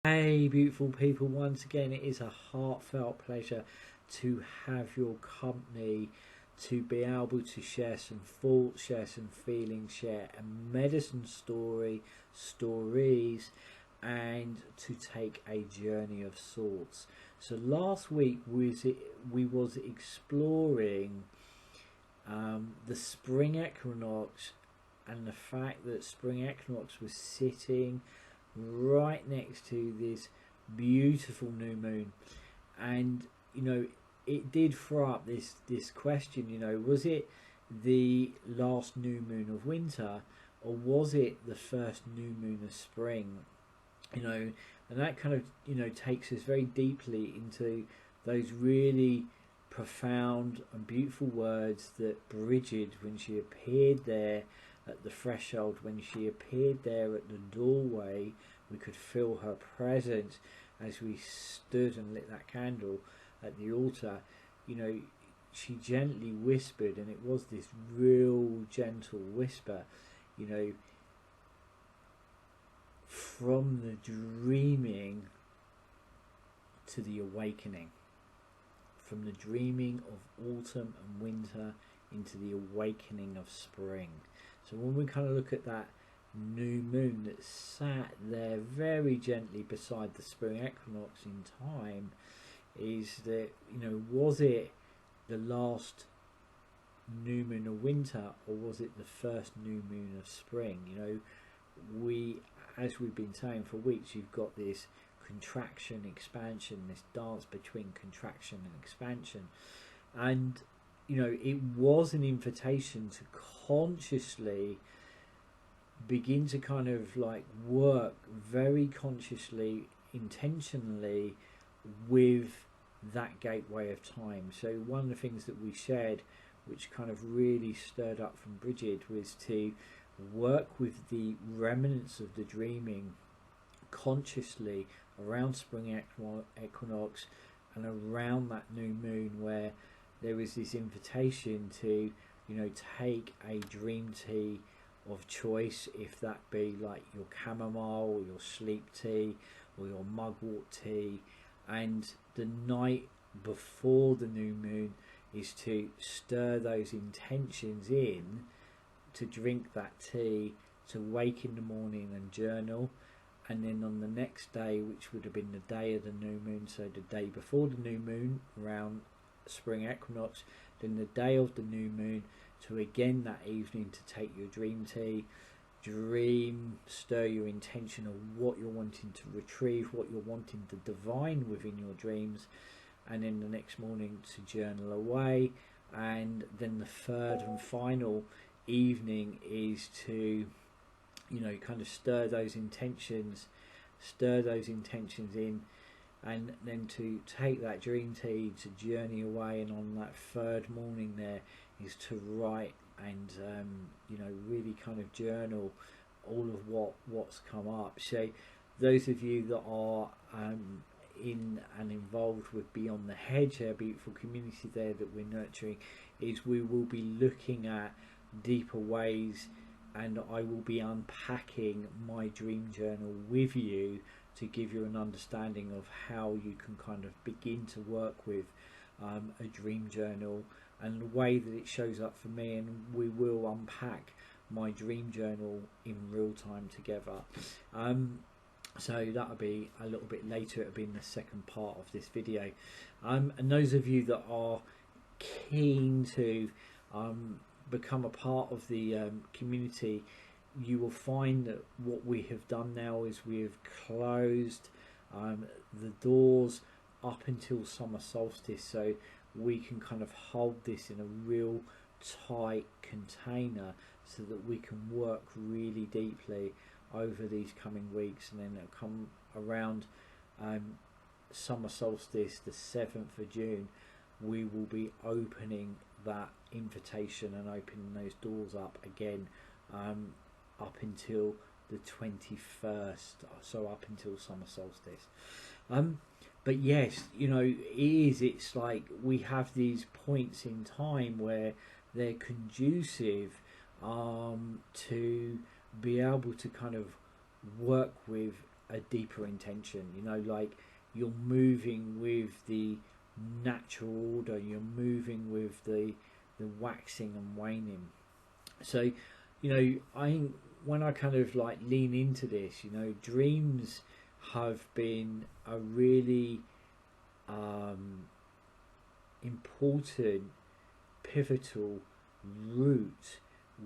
Hey, beautiful people, once again, it is a heartfelt pleasure to have your company, to be able to share some thoughts, share some feelings, share a medicine stories, and to take a journey of sorts. So last week we was exploring the spring equinox and the fact that spring equinox was sitting right next to this beautiful new moon, and it did throw up this question. Was it the last new moon of winter, or was it the first new moon of spring? And that kind of takes us very deeply into those really profound and beautiful words that Brigid, when she appeared there at the threshold, when she appeared there at the doorway, we could feel her presence as we stood and lit that candle at the altar. She gently whispered, and it was this real gentle whisper, from the dreaming to the awakening, from the dreaming of autumn and winter into the awakening of spring. So when we kind of look at that new moon that sat there very gently beside the spring equinox in time, is that, was it the last new moon of winter, or was it the first new moon of spring? We, as we've been saying for weeks, you've got this contraction, expansion, this dance between contraction and expansion. And it was an invitation to consciously begin to kind of like work very consciously, intentionally with that gateway of time. So one of the things that we shared, which kind of really stirred up from Brigid, was to work with the remnants of the dreaming consciously around spring equinox and around that new moon, where there is this invitation to take a dream tea of choice, if that be like your chamomile or your sleep tea or your mugwort tea, and the night before the new moon is to stir those intentions in, to drink that tea, to wake in the morning and journal. And then on the next day, which would have been the day of the new moon, so the day before the new moon around spring equinox, then the day of the new moon, to again that evening to take your dream tea, stir your intention of what you're wanting to retrieve, what you're wanting to divine within your dreams, and then the next morning to journal away. And then the third and final evening is to kind of stir those intentions in, and then to take that dream tea, to journey away. And on that third morning there is to write and really kind of journal all of what's come up. So those of you that are in and involved with Beyond the Hedge, our beautiful community there that we're nurturing, is we will be looking at deeper ways, and I will be unpacking my dream journal with you to give you an understanding of how you can kind of begin to work with a dream journal and the way that it shows up for me. And we will unpack my dream journal in real time together. So that'll be a little bit later. It'll be in the second part of this video. And those of you that are keen to become a part of the community, you will find that what we have done now is we have closed the doors up until summer solstice, so we can kind of hold this in a real tight container so that we can work really deeply over these coming weeks. And then it'll come around summer solstice, the 7th of June, we will be opening that invitation and opening those doors up again, up until the 21st, so up until summer solstice. But yes, it's like we have these points in time where they're conducive to be able to kind of work with a deeper intention, you know, like you're moving with the natural order, you're moving with the waxing and waning. So, you know, I think when I kind of like lean into this, you know, dreams have been a really important, pivotal route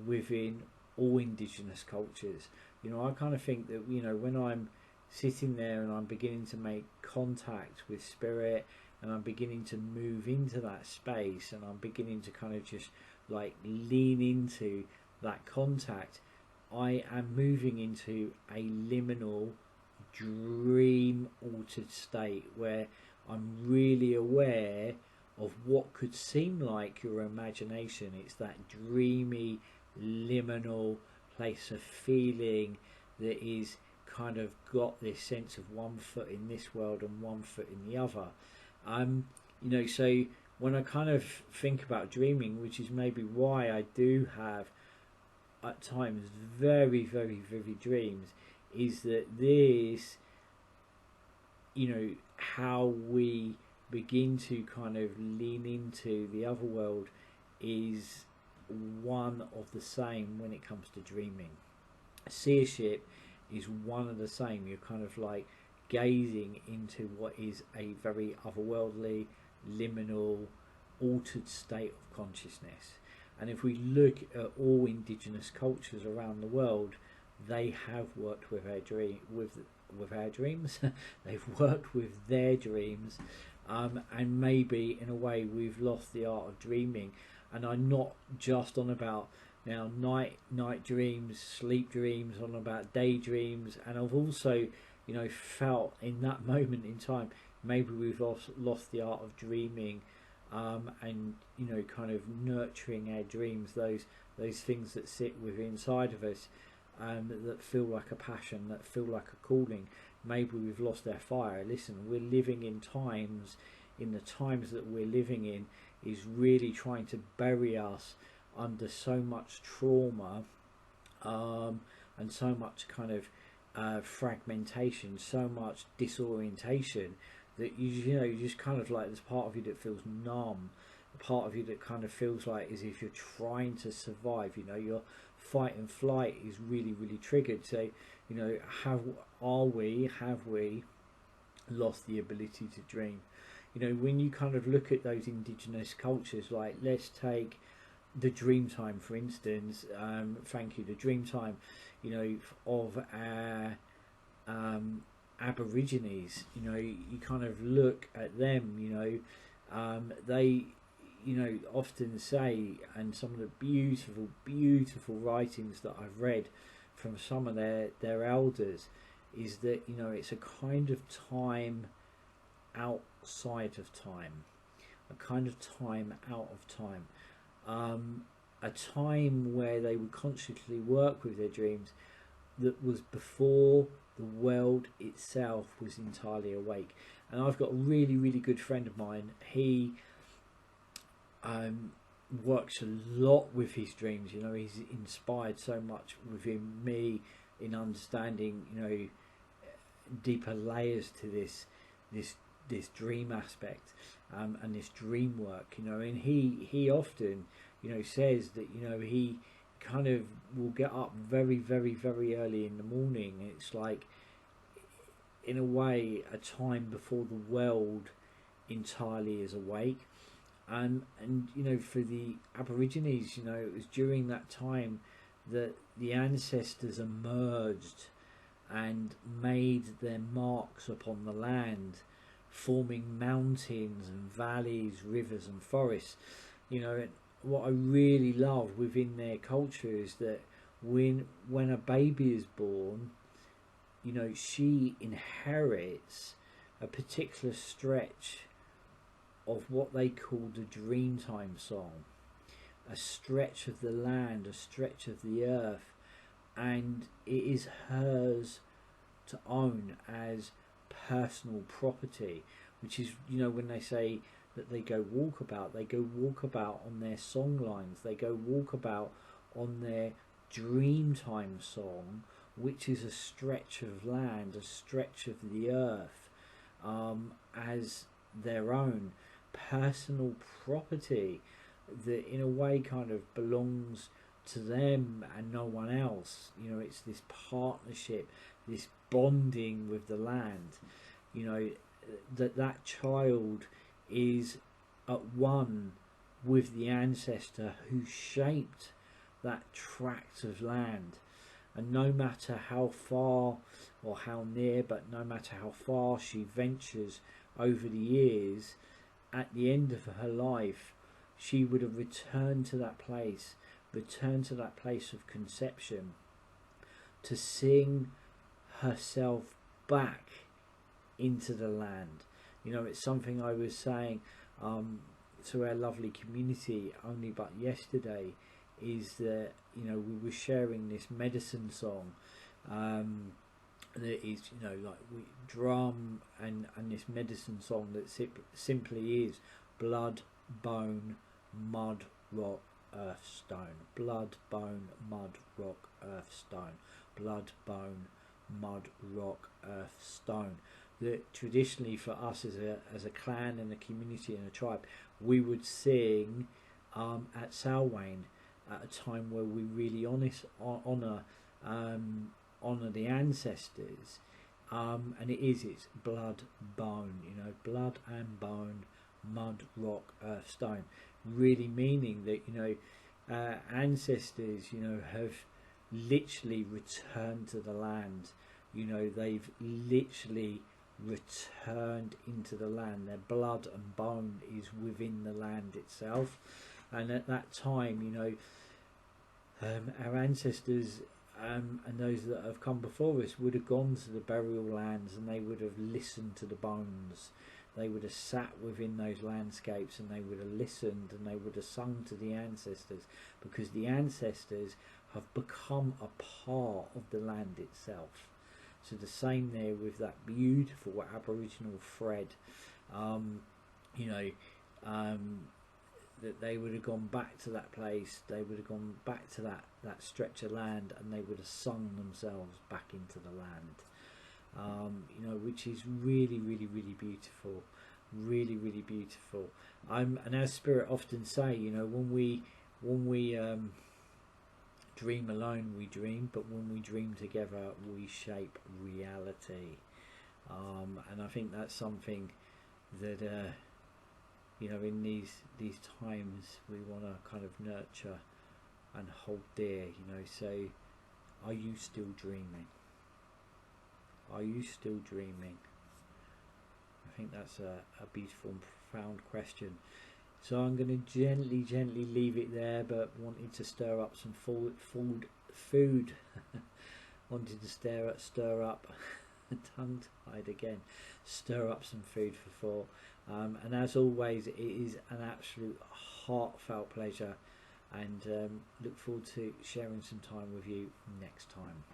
within all Indigenous cultures. You know, I kind of think that, you know, when I'm sitting there and I'm beginning to make contact with spirit, and I'm beginning to move into that space, and I'm beginning to kind of just like lean into that contact, I am moving into a liminal, dream altered state where I'm really aware of what could seem like your imagination. It's that dreamy, liminal place of feeling that is kind of got this sense of one foot in this world and one foot in the other. You know, so when I kind of think about dreaming, which is maybe why I do have at times very, very vivid dreams, is that this, you know, how we begin to kind of lean into the other world is one of the same when it comes to dreaming. Seership is one of the same. You're kind of like gazing into what is a very otherworldly, liminal, altered state of consciousness. And if we look at all Indigenous cultures around the world, they have worked with our dreams. They've worked with their dreams, and maybe in a way we've lost the art of dreaming. And I'm not just on about now night dreams, sleep dreams, on about daydreams, and I've also, you know, felt in that moment in time maybe we've lost the art of dreaming, and, you know, kind of nurturing our dreams, those things that sit within inside of us, that feel like a passion, that feel like a calling. Maybe we've lost our fire. Listen, we're living in times, in the times that we're living in is really trying to bury us under so much trauma, and so much kind of fragmentation, so much disorientation, that you know, you just kind of like, there's part of you that feels numb, a part of you that kind of feels like as if you're trying to survive. You know, your fight and flight is really, really triggered. So, you know, have we lost the ability to dream? You know, when you kind of look at those Indigenous cultures, like let's take the Dreamtime for instance. Thank you. The Dreamtime, you know, of our Aborigines. You know, you kind of look at them. You know, they, you know, often say, and some of the beautiful, beautiful writings that I've read from some of their elders, is that, you know, it's a kind of time outside of time, a kind of time out of time, a time where they would consciously work with their dreams that was before the world itself was entirely awake. And I've got a really, really good friend of mine. He works a lot with his dreams. You know, he's inspired so much within me in understanding, you know, deeper layers to this dream aspect, and this dream work. You know, and he often, you know, says that, you know, he kind of will get up very, very, very early in the morning. It's like, in a way, a time before the world entirely is awake. And you know, for the Aborigines, you know, it was during that time that the ancestors emerged and made their marks upon the land, forming mountains and valleys, rivers and forests. You know, what I really love within their culture is that when a baby is born, you know, she inherits a particular stretch of what they call the Dreamtime song, a stretch of the land, a stretch of the earth, and it is hers to own as personal property, which is, you know, when they say that they go walkabout on their song lines, they go walkabout on their Dreamtime song, which is a stretch of land, a stretch of the earth, as their own personal property that in a way kind of belongs to them and no one else. You know, it's this partnership, this bonding with the land, you know, that child is at one with the ancestor who shaped that tract of land. And no matter how far or how near, but no matter how far she ventures over the years, at the end of her life she would have returned to that place of conception, to sing herself back into the land. You know, it's something I was saying to our lovely community only but yesterday, is that, you know, we were sharing this medicine song that is, you know, like drum and this medicine song that simply is blood, bone, mud, rock, earth, stone. Blood, bone, mud, rock, earth, stone. Blood, bone, mud, rock, earth, stone. That traditionally for us as a clan and a community and a tribe, we would sing at Samhain, at a time where we really honour the ancestors, and it's blood, bone, you know, blood and bone, mud, rock, earth, stone, really meaning that, you know, ancestors, you know, have literally returned to the land. You know, they've literally returned into the land. Their blood and bone is within the land itself. And at that time, you know, our ancestors and those that have come before us would have gone to the burial lands, and they would have listened to the bones. They would have sat within those landscapes, and they would have listened, and they would have sung to the ancestors, because the ancestors have become a part of the land itself. So the same there with that beautiful Aboriginal thread, you know, that they would have gone back to that place, they would have gone back to that stretch of land, and they would have sung themselves back into the land, you know, which is really, really, really beautiful, really, really beautiful. And as Spirit often say, you know, when we dream alone, we dream, but when we dream together, we shape reality. And I think that's something that you know, in these times we want to kind of nurture and hold dear. You know, say, are you still dreaming? Are you still dreaming? I think that's a beautiful and profound question. So I'm going to gently leave it there, but wanted to stir up some food. Wanted to stir up tongue-tied again, stir up some food for thought. And as always, it is an absolute heartfelt pleasure, and look forward to sharing some time with you next time.